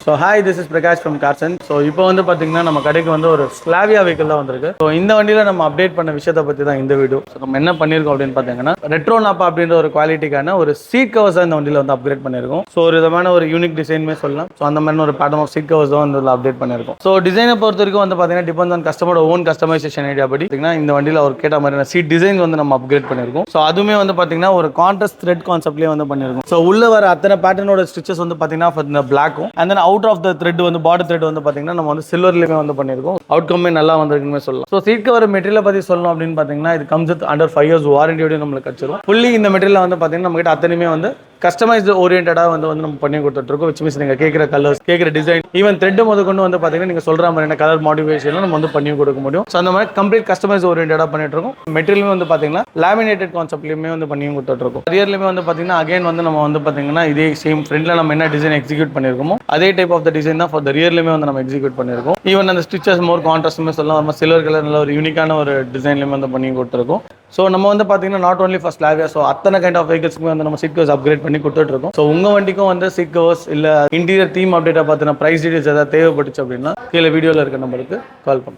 So hi, this is Prakash from Carson. So இப்போ வந்து பார்த்தீங்கன்னா நம்ம கடைக்கு வந்து ஒரு ஸ்லாவியா வெஹிக்கிள் தான் வந்திருக்கு. ஸோ இந்த வண்டியில் நம்ம அப்டேட் பண்ண விஷயத்தை பற்றி தான் இந்த வீடியோ. ஸோ நம்ம என்ன பண்ணியிருக்கோம் அப்படின்னு பார்த்தீங்கன்னா ரெட்ரோ நாப்பா அப்படின்ற ஒரு குவாலிட்டிக்கான ஒரு சீட் கவர்ஸ் தான் இந்த வண்டியில் வந்து அப்கிரேட் பண்ணியிருக்கோம். ஸோ ஒரு விதமான ஒரு யூனிக் டிசைனுமே சொல்லலாம். ஸோ அந்த மாதிரி ஒரு பேட்டர்ன் ஆஃப் சீட் கவர்ஸ் தான் வந்து அப்டேட் பண்ணியிருக்கோம். ஸோ டிசைனை பொறுத்த வரைக்கும் வந்து பார்த்தீங்கன்னா டிபெண்ட் ஆன் கஸ்டமரோட ஓன் கஸ்டமைசேஷன் ஐடியா படி பார்த்தீங்கன்னா இந்த வண்டியில் அவர் கேட்ட மாதிரியான சீட் டிசைன் வந்து நம்ம அப்கிரேட் பண்ணியிருக்கோம். ஸோ அதுவுமே வந்து பார்த்தீங்கன்னா ஒரு கான்ட்ராஸ்ட் த்ரெட் கான்செப்ட்லேயே வந்து பண்ணியிருக்கோம். ஸோ உள்ள வர அத்தனை பேட்டர்னோட ஸ்டிச்சஸ் வந்து பார்த்தீங்கன்னா இந்த பிளாக்கும் and then out of the thread வந்து பார்டர் த்ரெட் வந்து பார்த்தீங்கன்னா நம்ம வந்து சில்வர்லேயுமே வந்து பண்ணியிருக்கோம். அவுட்கமே நல்லா வந்திருக்குன்னு சொல்லலாம். ஸோ சீட் கவர் மெட்டீரியல் பற்றி சொல்லணும் அப்படின்னு பார்த்தீங்கன்னா இது கம்ஸ் வித் அண்டர் 5 years வாரண்டியோட நம்மளுக்கு கிடைச்சிரும். ஃபுல்லி இந்த மெட்டீரியல் வந்து பார்த்தீங்கன்னா நம்ம கிட்ட அத்தனையுமே வந்து கஸ்டமைஸ்டு ஓரியன்டாக வந்து நம்ம பண்ணி கொடுத்துட்ருக்கோம். விச் மீன்ஸ் நீங்கள் கேட்குற கலர்ஸ், கேட்குற டிசைன், ஈவன் த்ரெட் முதல் கொண்டு வந்து பார்த்தீங்கன்னா நீங்கள் சொல்கிற மாதிரியான கலர் மாடிஃபிகேஷன் நம்ம வந்து பண்ணி கொடுக்க முடியும். ஸோ அந்த மாதிரி கம்ப்ளீட் கஸ்டமைஸ் ஓரியன்டாக பண்ணிட்டு இருக்கோம். மெட்டீரியல் வந்து பார்த்தீங்கன்னா லேமினேட்டட் கான்செப்ட்லையுமே வந்து பண்ணி கொடுத்துட்ருக்கோம். ரியர்லையுமே வந்து பார்த்தீங்கன்னா அகைன் வந்து நம்ம வந்து பார்த்தீங்கன்னா இதே சேம் ஃப்ரண்ட்ல நம்ம என்ன டிசைன் எக்ஸிக்யூட் பண்ணியிருக்கோமோ அதே டைப் ஆஃப் த டிசைன் தான் ஃபார் த ரியர்லையுமே வந்து நம்ம எக்ஸிக்யூட் பண்ணியிருக்கோம். ஈவன் அந்த ஸ்டிச்சஸ் மோர் கான்ட்ராஸ்ட்டுமே சொல்லலாம். நம்ம சில்வர் கலர் நல்ல ஒரு யூனிக்கான ஒரு டிசைன்லையுமே வந்து பண்ணி கொடுத்துருக்கோம். ஸோ நம்ம வந்து பார்த்தீங்கன்னா not only for Slavia, so அத்தனை கைண்ட் ஆஃப் வெஹிக்கிள்ஸ்க்குமே வந்து நம்ம சீட் கவர்ஸ் அப்கிரேட் பண்ணி கொடுத்துட்ருக்கோம். ஸோ உங்கள் வண்டிக்கும் வந்து சீட் கவர்ஸ் இல்லை இன்டீரியர் தீம் அப்டேட்டாக பார்த்தினா ப்ரைஸ் டீடைல்ஸ் ஏதாவது தேவைப்பட்டுச்சு அப்படின்னா கீழே வீடியோவில் இருக்க நம்பருக்கு கால் பண்ணுங்க.